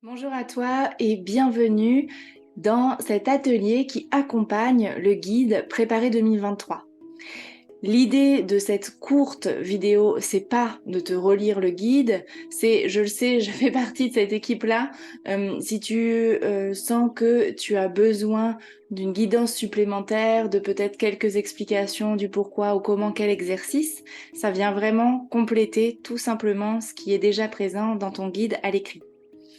Bonjour à toi et bienvenue dans cet atelier qui accompagne le guide Préparer 2023. L'idée de cette courte vidéo, c'est pas de te relire le guide, c'est, je le sais, je fais partie de cette équipe-là. Si tu sens que tu as besoin d'une guidance supplémentaire, de peut-être quelques explications du pourquoi ou comment quel exercice, ça vient vraiment compléter tout simplement ce qui est déjà présent dans ton guide à l'écrit.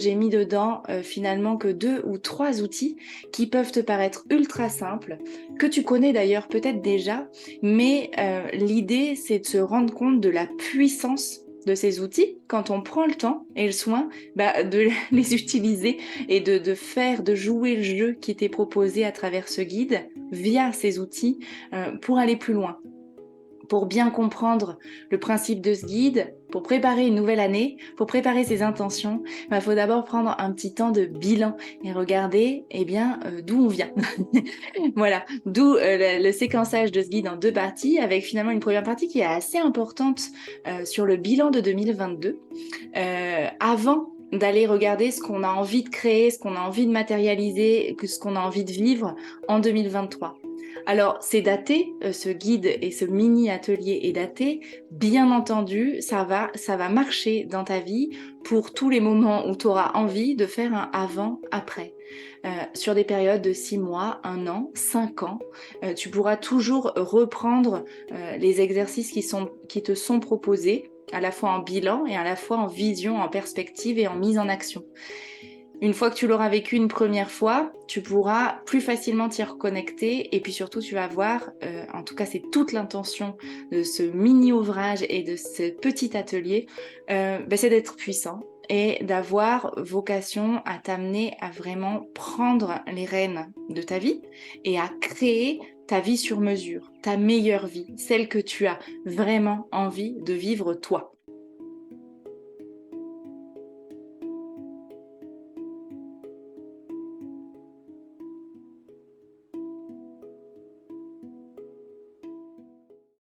J'ai mis dedans finalement que 2 ou 3 outils qui peuvent te paraître ultra simples, que tu connais d'ailleurs peut-être déjà, mais l'idée c'est de se rendre compte de la puissance de ces outils quand on prend le temps et le soin de les utiliser et de faire, de jouer le jeu qui t'est proposé à travers ce guide via ces outils pour aller plus loin. Pour bien comprendre le principe de ce guide, pour préparer une nouvelle année, pour préparer ses intentions, il faut d'abord prendre un petit temps de bilan et regarder d'où on vient. Voilà, d'où le séquençage de ce guide en 2 parties, avec finalement une première partie qui est assez importante sur le bilan de 2022, avant d'aller regarder ce qu'on a envie de créer, ce qu'on a envie de matérialiser, ce qu'on a envie de vivre en 2023. Alors, c'est daté, ce guide et ce mini-atelier est daté. Bien entendu, ça va marcher dans ta vie pour tous les moments où tu auras envie de faire un avant-après. Sur des périodes de 6 mois, 1 an, 5 ans, tu pourras toujours reprendre les exercices qui te sont proposés, à la fois en bilan et à la fois en vision, en perspective et en mise en action. Une fois que tu l'auras vécu une première fois, tu pourras plus facilement t'y reconnecter et puis surtout tu vas voir, en tout cas c'est toute l'intention de ce mini ouvrage et de ce petit atelier, c'est d'être puissant et d'avoir vocation à t'amener à vraiment prendre les rênes de ta vie et à créer ta vie sur mesure, ta meilleure vie, celle que tu as vraiment envie de vivre toi.